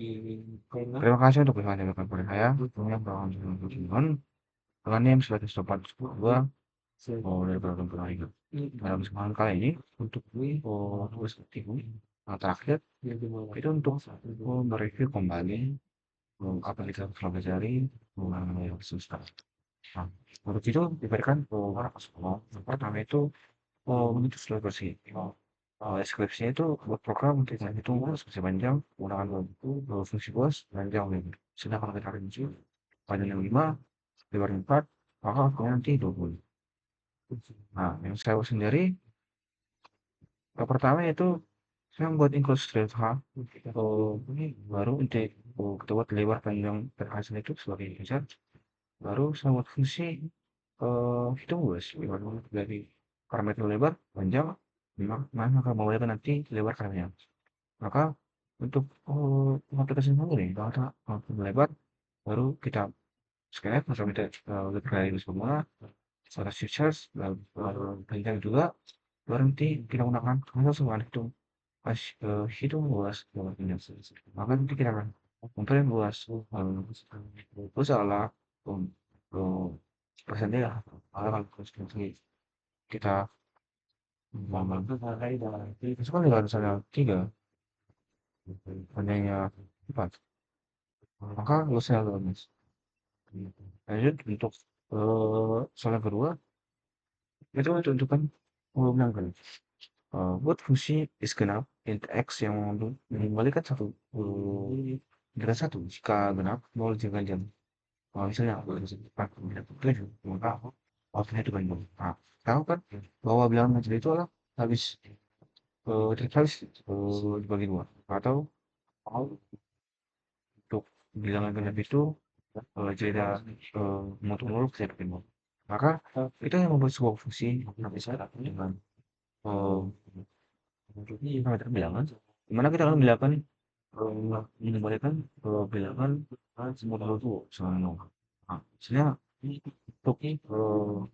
Terima kasih untuk dukungan dari kepada saya. Tentunya bahwa dengan yang sudah dicoba dua dari program berharga. Dalam kesempatan kali ini untuk tugas ketiga terakhir itu untuk mereview kembali apa yang kita telah pelajari mengenai semesta. Nah, untuk itu diberikan beberapa soal. Yang pertama itu menuju sulai bersih. Deskripsinya itu buat program untuk menghitung fungsi panjang menggunakan fungsi bos panjang lebar. Sedangkan kita rinci panjangnya 5, lebarnya 4, maka hasilnya nanti 20. Nah, yang saya buat sendiri, yang pertama itu saya membuat include straight H, ini baru untuk kita buat lebar panjang berhasil itu sebagai user, baru saya buat fungsi hitung bos, dari parameter lebar panjang, mana akan memulaikan nanti lebar karenanya. Maka untuk aplikasi sendiri, kalau kita lebar, baru kita scan, langsung kita lihat semua, secara features, lalu panjang juga, baru nanti kita gunakan langsung hitung pas hitung luas ini. Maka nanti kita akan komplain luas, salah persennya ya, kalau kita itu kan juga misalnya 3, panjangnya 4, maka luasnya luas. Lanjut untuk soal yang kedua, itu menentukan bilang kan, buat fungsi isgenap int x yang mengembalikan satu dengan satu jika genap 0 jika jam. Misalnya aku bisa cepat tidak 7, maka outputnya itu banding. Nah, tahu kan bahwa bilangan macam itu adalah habis habis dibagi dua, atau untuk bilangan genap itu cerita mutu nol saya bikin nol. Maka itu yang membuat sebuah fungsi bisa dengan parameter bilangan, di mana kita akan bilangan mengembalikan bilangan modul itu sama nol. Nah, misalnya untuk kalau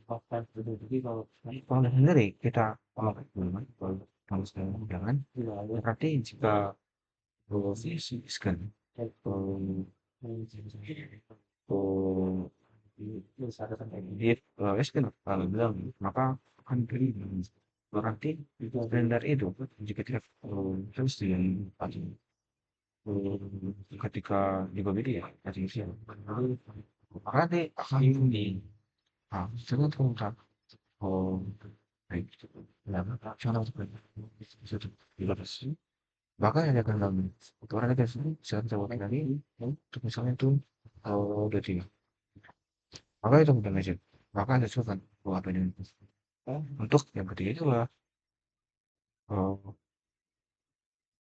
sendiri kita memakai bilangan kalau sekarang bilangan berarti jika scan if scan kalau bilang maka akan beri berarti standar itu jika tidak terus dengan ketika dibagi ya kasih maka nanti akan di sangat lengkap baik cara bisa dibatasi bahkan ada kan dalam itu orang ada sini bisa jawab lagi untuk misalnya itu udah tiga maka itu mudah aja maka ada juga kan bahwa apa yang untuk yang ketiga itu adalah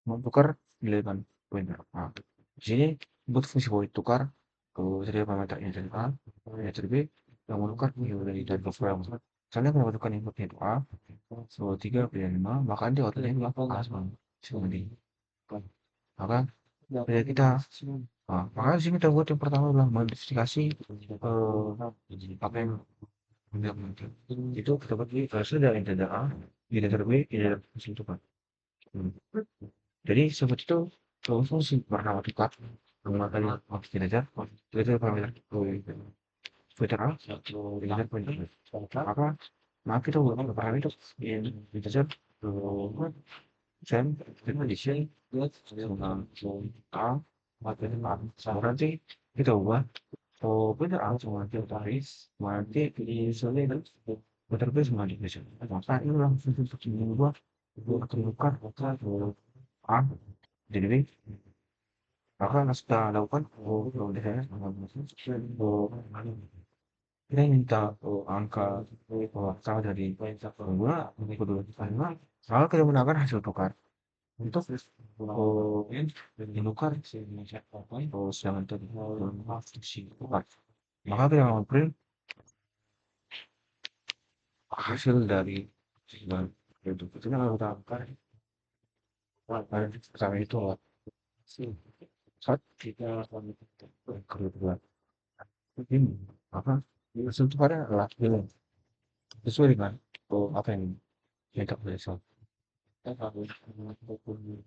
menukar nilai kan pointer. Nah, di sini buat fungsi void tukar ke jadi parameternya dari A, ya dari B, yang menukar nilai dari program. Misalnya kalau menukar inputnya itu A, so 3 pilihan 5, maka nanti outputnya adalah A sama D. Maka dari kita, maka di sini kita buat yang pertama adalah modifikasi apa yang itu kita buat di dari data A, di data B, di data fungsi tukar. Jadi seperti itu fungsi bernama tukar menggunakan objek integer itu parameter Twitter dengan pointer maka maka kita buat parameter integer send condition dengan a nanti kita ubah pointer a sama nanti otomatis nanti misalnya pointer b sama nanti maka ini langsung untuk mengubah tukar a jadi B maka kita lakukan perubahan oh, kita minta angka sama dari pengguna kedua karena maka kita menggunakan hasil tukar untuk menukar sedangkan tadi fungsi tukar maka kita print hasil dari itu kalau kita pertama itu saat kita kedua ini apa hasil tukarnya adalah sesuai dengan apa yang kita belajar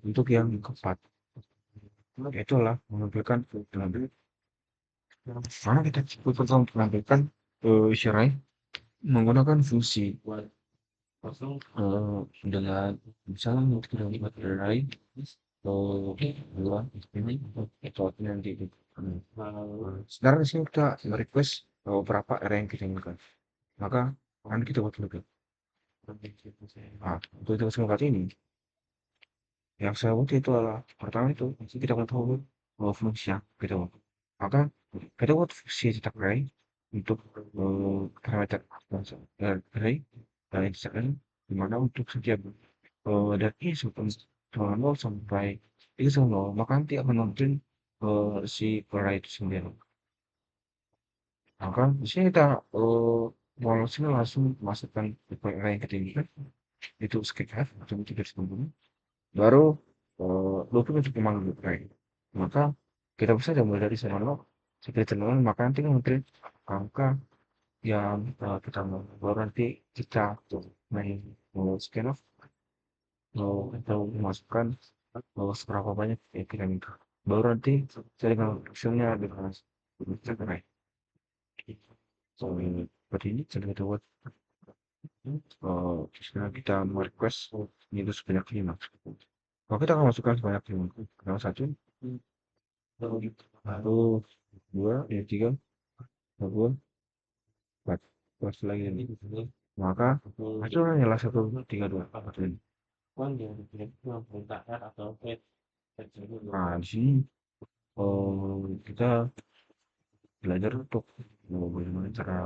untuk yang keempat itulah menampilkan dengan mana kita butuh menampilkan isi array menggunakan fungsi dengan misalnya kita membuat array dua ini atau nanti sekarang di sini kita request berapa array yang kita inginkan, maka nanti kita buat dulu. Nah, untuk kita semuanya ini yang saya buat itu adalah pertama itu kita akan tahu fungsi yang kita buat, maka kita buat fungsi cetak array untuk parameter array dan misalkan dimana untuk setiap dari nol sampai x sama nol, maka nanti akan nonton si array itu sendiri. Maka di sini kita mau sini langsung masukkan array yang kita inginkan itu sketch atau tiga sembunyi, baru looping untuk memanggil array. Maka kita bisa mulai dari sama nol sampai nol, maka nanti mungkin angka yang kita mau, baru nanti kita main scanf atau memasukkan seberapa banyak yang kita minta, baru nanti jaringan fungsinya dengan cerai. So, seperti ini cara kita buat sekarang kita mau request itu sebanyak 5. Kalau kita akan masukkan sebanyak 5, pertama 1, lalu 2, ya 3, lalu 4, terus lagi ini. Maka hasilnya adalah 1, 3, 2, 4 ini. Nah, di sini kita belajar untuk bagaimana cara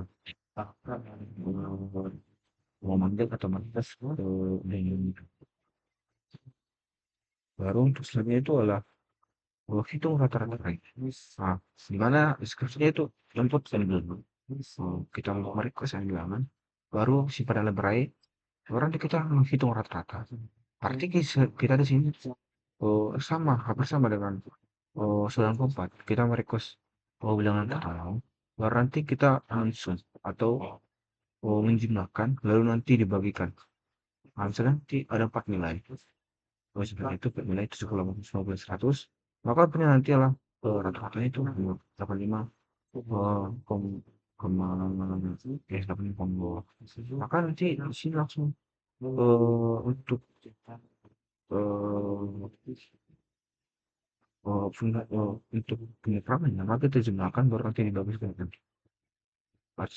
memanggil atau manifest dengan baru untuk selanjutnya itu adalah hitung rata-rata array. Nah, di mana deskripsinya itu input dan bilangan. Kita mau request yang bilangan, baru si pada array, baru nanti kita menghitung rata-rata. Arti kita di sini sama, hampir sama dengan 94. Kita merequest bilangan total, baru nanti kita menyusun atau menjumlahkan, lalu nanti dibagikan. Nah, misalnya nanti ada 4 nilai. Seperti itu nilai 70, 90, 100, maka punya nanti adalah rata-ratanya itu 85 koma 85 koma bawah. Maka nanti di sini langsung untuk untuk penyekapannya, maka kita jumlahkan baru nanti dibaguskan pas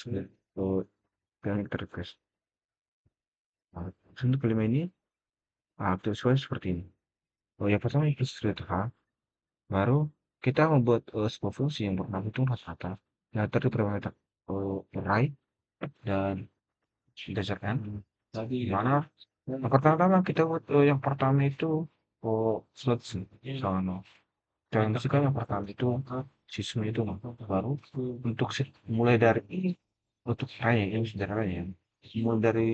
yang kita request. Nah, untuk kelima ini kita sesuai seperti ini. Yang pertama itu sudah baru kita membuat sebuah fungsi yang bernama hitung rata-rata yang terdiri dari array dan berdasarkan di mana yang pertama kita buat yang pertama itu slot sama dan jika yang pertama itu siswa itu baru untuk mulai dari ini untuk array yang sederhana ya, mulai dari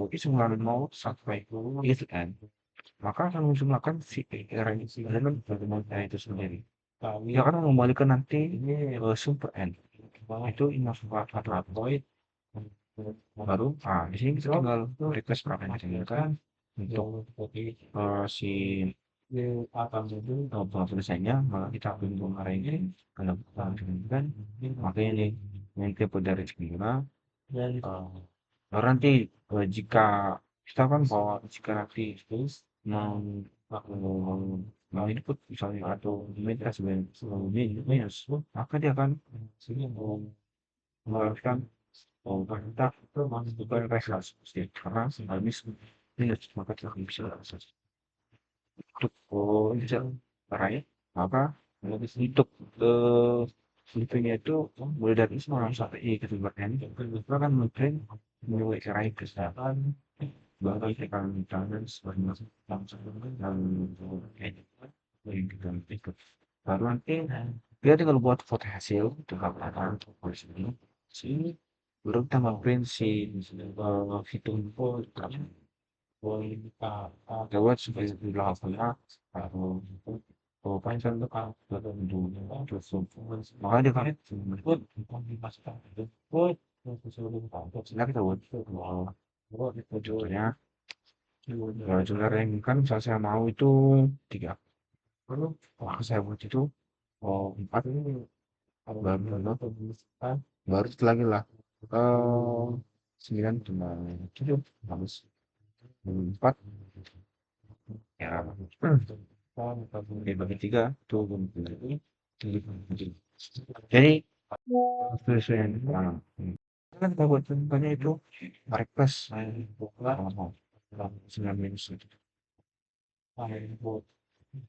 itu mulai 0 sampai itu n, maka akan menjumlahkan si array dengan array itu sendiri. Ya kan mengembalikan nanti sumber n itu masuk ke void baru di sini kita tinggal request berapa yang ditinggalkan untuk si selesainya, maka kita hitung array ini kalau kita kan makanya ini yang tipe dari segala baru nanti jika kita kan bahwa jika nanti mau input misalnya atau diminta sebagai minus, maka dia akan mengeluarkan kita bukan referensi karena habis minus, maka kita akan bisa untuk bisa array, maka untuk filternya itu mulai dari semua sampai i ketimpa n itu akan mungkin mulai array kesehatan bagi tekan tangan sebanyak langsung dan kita ikut baru nanti dia tinggal buat foto hasil untuk aplikasi polisi ini sini baru kita mampir si hitung lewat supaya jumlah hasilnya atau panjang itu kan dulu terus makanya dia kan buat buat sebenarnya kita buat contohnya jumlah rank kan misalnya saya mau itu 3, Waktu saya buat itu 4 baru baru itu lagi lah 9 cuma 7 habis 4 ya bagi 3 tuh jadi sesuai nah, kan kita buat contohnya itu tarik plus 9 minus gitu.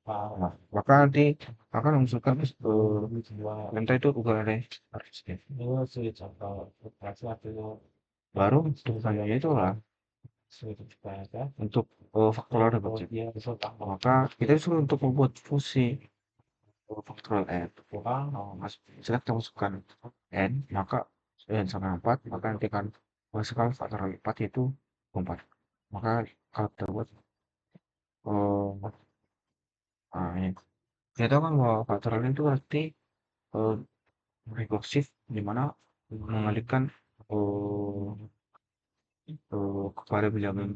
Nah, maka nanti akan mengusulkan minta itu Google deh baru tulisannya itu lah untuk faktorial dapat maka kita disuruh untuk membuat fungsi faktorial n misalnya kita masukkan n maka n sama 4 maka nanti akan masukkan faktorial 4 yaitu 4 maka kalau kita buat ini kita tahu kan bahwa faktorial itu arti eh, rekursif di mana mengalihkan eh, kepada bilangan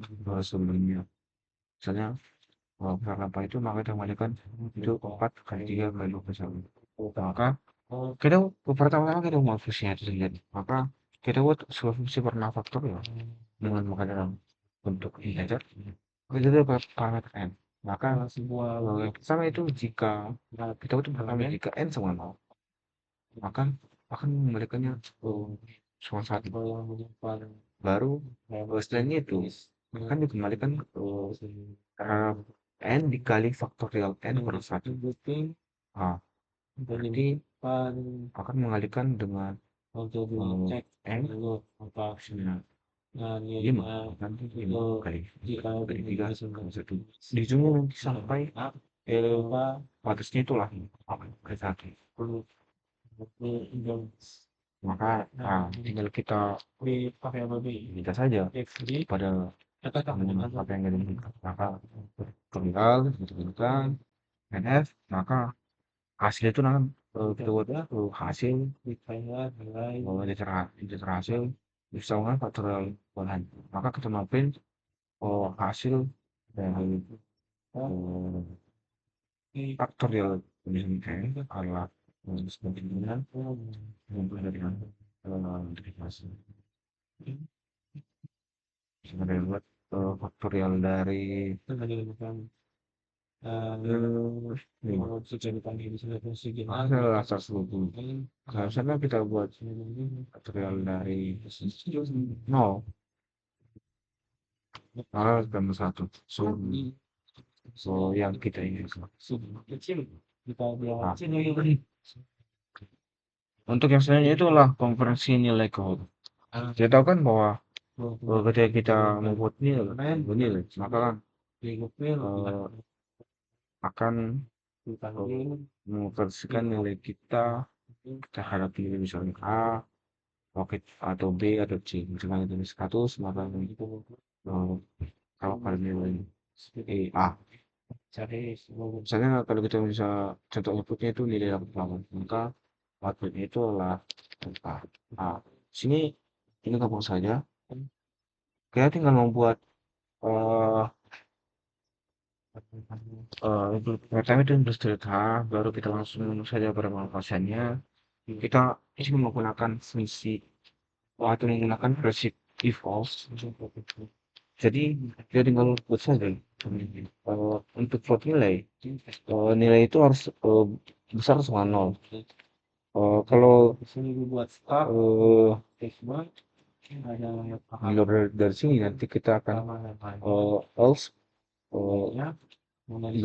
sebelumnya misalnya misalkan apa itu maka kita kembalikan itu 4 kali 3 kali 21 maka kita pertama-tama kita mau fungsinya itu sendiri maka kita buat sebuah fungsi bernama faktorial dengan maka dalam bentuk integer kita dapat parameter n maka yang pertama itu jika kita butuh pertama jika n sama 0 maka akan mengembalikannya sama 1 baru setelahnya itu akan dikembalikan terhadap n dikali faktorial n per 1 nah, berarti akan mengalihkan dengan n lima nanti 5 kali 3 kali 1 di ujungnya nanti sampai batasnya itulah kali 1 maka tinggal kita minta saja pada apa yang ada di maka tinggal kita NF maka hasil itu nanti kita buat hasil liter hasil bisa dengan faktorial bahan maka kita mampin hasil dari faktorial n adalah sebagai dengan dari hasil sebagai buat faktorial dari asal 10 seharusnya kita buat faktorial dari 0 tambah 1 so yang kita ingin untuk yang selanjutnya itulah konversi nilai ke huruf kita tahu kan bahwa ketika kita membuat nilai maka kan akan mengonversikan nilai kita terhadap nilai misalnya A atau B atau C misalnya itu 100 maka itu kalau pada nilai A misalnya kalau kita bisa contoh inputnya itu nilai 88 maka outputnya itu adalah A. Nah, sini ini gampang saja kita tinggal membuat pertama itu industri H baru kita langsung saja pada pengoperasiannya kita ini menggunakan fungsi atau menggunakan prinsip if false jadi kita tinggal buat saja untuk plot nilai nilai itu harus besar sama 0 kalau dari sini nanti kita akan else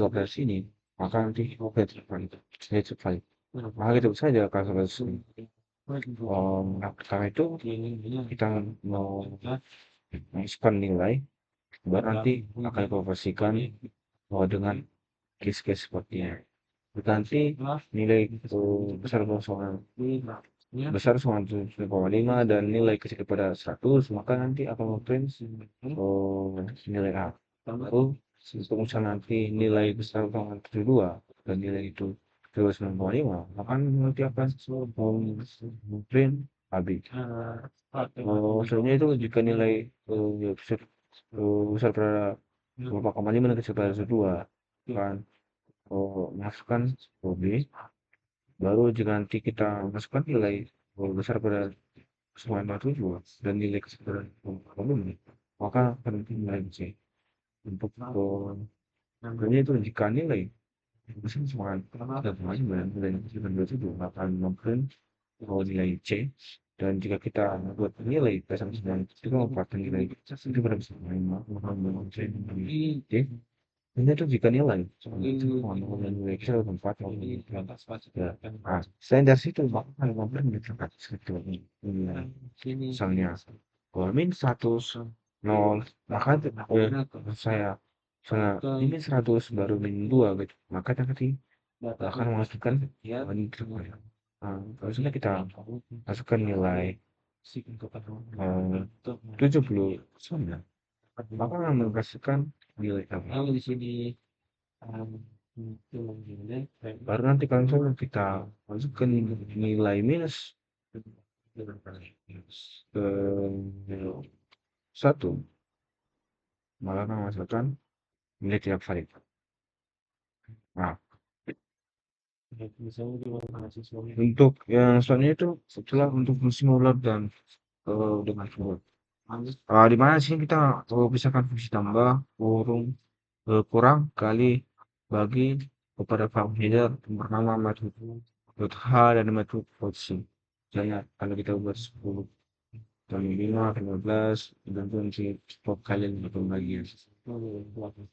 dari sini maka nanti valid maka kita bisa saja kalau nah, pertama itu kita mau masukkan nilai baru nanti akan dikonversikan dengan case-case sepertinya nanti nilai besar sama 1,5 dan nilai kecil pada 100 maka nanti akan memprint nilai A lalu untuk misalnya nanti nilai besar sama 72 dan nilai itu 9,5 maka nanti akan memprint AB maksudnya itu jika nilai besar pada 4,5 dan kecil pada 2 kan masukkan OB, baru jika nanti kita masukkan nilai besar pada kesesuaian tujuh dan nilai keseluruhan volume, maka akan nilai C. Untuk kerja itu jika nilai mesin semangat dan masih dan nilai itu akan memberikan nilai C, dan jika kita buat nilai dasar sembilan itu merupakan nilai itu pada bisa C. Ini tuh jika nilai nilai kita tempat ya. Nah, selain dari situ maka akan memberikan nilai seperti ini. Misalnya kalau min 100 nol, maka saya misalnya ini 100 baru min 2 gitu, maka nanti akan memasukkan min terbanyak. Kalau sudah kita masukkan nilai 79, maka akan menghasilkan nilai apa? Baru nanti kalau misalnya kita masukkan nilai minus ke 1, maka akan menghasilkan nilai tidak valid. Nah, untuk yang selanjutnya itu setelah untuk fungsi modular dan dengan float. Di mana sih kita pisahkan fungsi tambah, kurang, kali, bagi kepada parameter yang bernama metode H dan metode posisi. Misalnya kalau kita buat 10 kali 5, 15, dan fungsi stop kalian pembagian.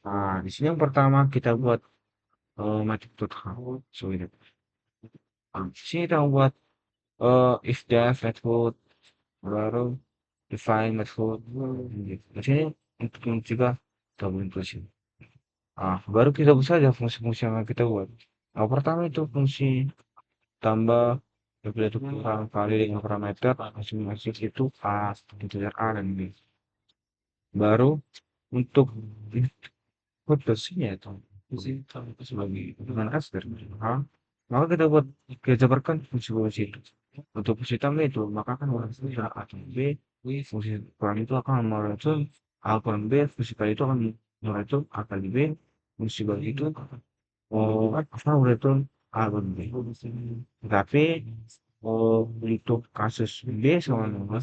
Nah, di sini yang pertama kita buat metode H. So ini. Di sini kita buat if def method, baru define method. Di sini untuk mencegah double inclusion. Baru kita buat saja fungsi-fungsi yang kita buat. Pertama itu fungsi tambah, bila itu kurang kali dengan parameter masing-masing itu A, integer A dan B. Baru untuk input versinya itu sebagai dengan kasar, maka kita jabarkan fungsi-fungsi itu. Untuk fungsi tambah itu maka akan menghasilkan A dan B, fungsi kurang itu akan meracun A kurang B, fungsi kali itu akan meracun A kali B, fungsi bagi itu akan meracun A dan B. Tapi untuk kasus B sama dengan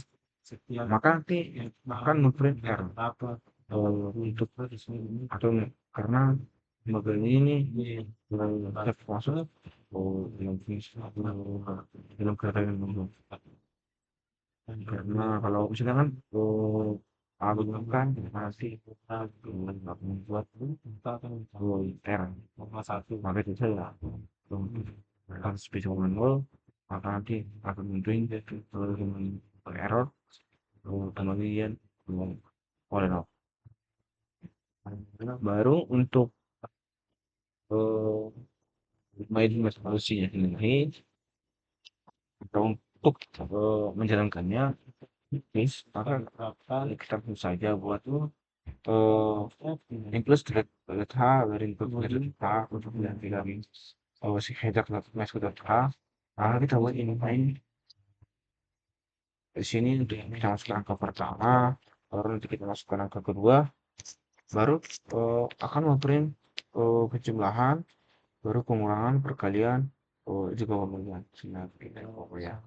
maka nanti akan memprint error untuk atau karena bagian ini masuk dalam keadaan yang belum, karena kalau misalnya kan aku kan masih nggak membuat error, maka itu saya harus bisa manual, maka nanti akan munculin error kemudian oleh no. Baru untuk main solusinya ini atau untuk menjalankannya, maka kita perlu saja buat include delete H dari input delete H untuk ganti lagi si header masuk H. Kita buat ini di sini untuk kita masukkan angka pertama, baru nanti kita masukkan angka kedua, baru akan memprint kejumlahan, baru pengurangan, perkalian, juga pembagian. Ya.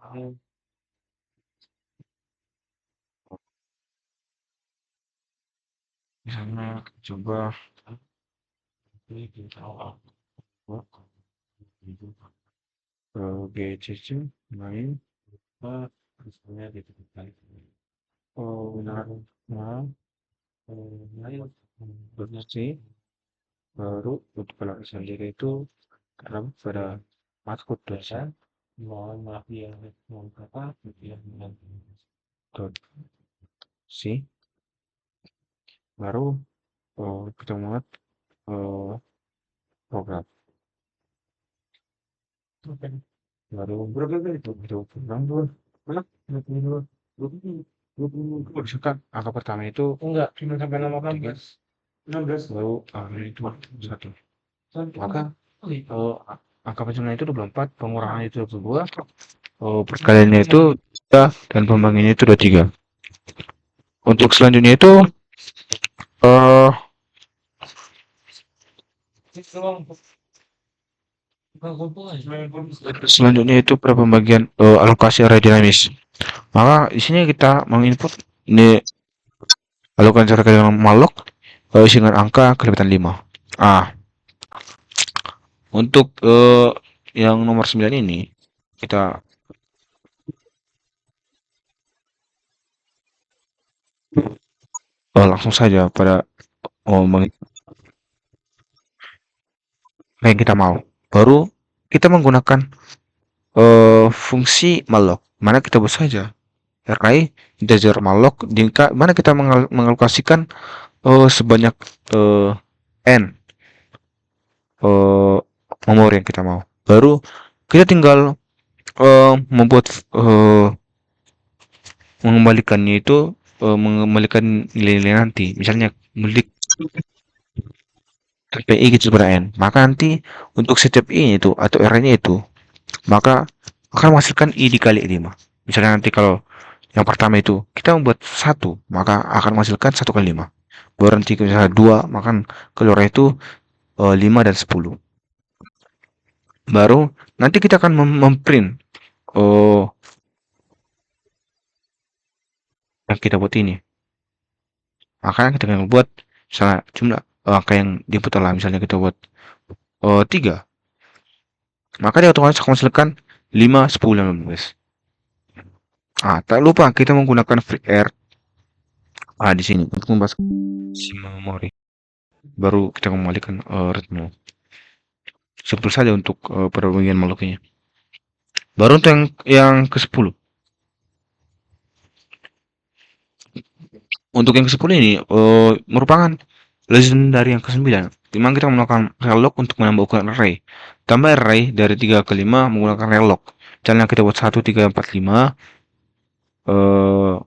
Misalnya coba GCC main C, baru untuk kalau sendiri itu karena pada matkul dosen C, baru kita muat program, baru berapa itu program misalkan angka pertama itu enggak cuma sampai 16, baru itu 1, maka angka penjumlahan itu 24, pengurangan itu 22, perkaliannya itu 3, dan pembagiannya itu 23. Untuk selanjutnya itu Selanjutnya itu pada pembagian alokasi array dinamis. Maka di sini kita menginput ini alokasi array yang malloc isi dengan angka kelebatan 5. Ah, untuk yang nomor 9 ini kita langsung saja pada yang kita mau. Baru kita menggunakan fungsi malloc. Mana kita buat saja array integer malloc jika mana kita mengalokasikan sebanyak n eh, memori yang kita mau. Baru kita tinggal membuat mengembalikannya itu mengembalikan nilai-nilai nanti. Misalnya milik PI gitu pada n. Maka nanti untuk setiap i itu atau r-nya itu maka akan menghasilkan i dikali 5. Misalnya nanti kalau yang pertama itu kita membuat 1, maka akan menghasilkan 1 kali 5. Baru nanti misalnya 2, maka keluar itu 5 dan 10. Baru nanti kita akan memprint yang kita buat ini. Maka kita akan buat misalnya jumlah angka yang diinput lah, misalnya kita buat 3. Maka dia otomatis akan menghasilkan 5, 10, dan 15. Tak lupa kita menggunakan free air di sini untuk membahas si memori. Baru kita kembalikan ritme. Simple saja untuk pada bagian malloc-nya. Baru untuk yang ke-10. Untuk yang ke-10 ini merupakan legend dari yang ke-9. Dimana kita menggunakan relloc untuk menambah ukuran array. Tambah array dari 3 ke 5 menggunakan relloc. Misalnya kita buat 1, 3, 4, 5. 1,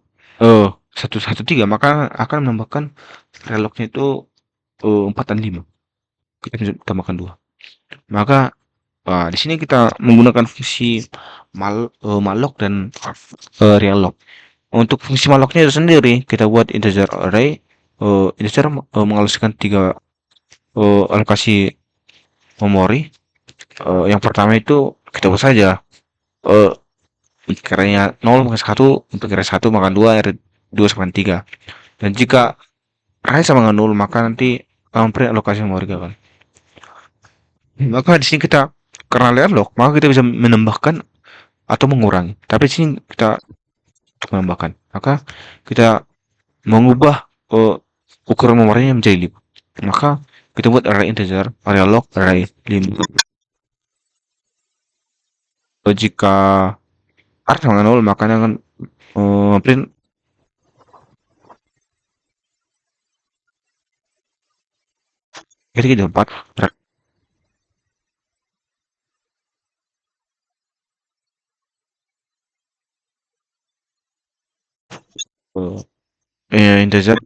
1, 3. Maka akan menambahkan relloc-nya itu 4 dan 5. Kita bisa tambahkan 2. Maka di sini kita menggunakan fungsi malloc dan relloc. Untuk fungsi malloc-nya itu sendiri kita buat integer array. Integer mengalokasikan 3 alokasi memori. Yang pertama itu kita buat saja kiranya 0 makan 1, untuk kira 1 makan 2, 2 sama 3. Dan jika array sama dengan 0, maka nanti print alokasi memori kan. Maka di sini kita karena relloc, maka kita bisa menambahkan atau mengurangi. Tapi di sini kita menambahkan. Maka kita mengubah ukuran memorinya menjadi 5. Maka kita buat array integer, array log, array 5. Jika array sama 0, maka akan print jadi 4. Integer.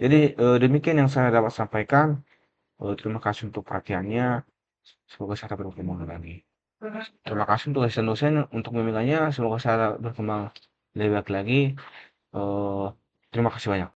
Jadi demikian yang saya dapat sampaikan. Terima kasih untuk perhatiannya. Semoga saya dapat berkembang lagi. Terima kasih untuk dosen-dosen untuk bimbingannya. Semoga saya berkembang lebih baik lagi. Terima kasih banyak.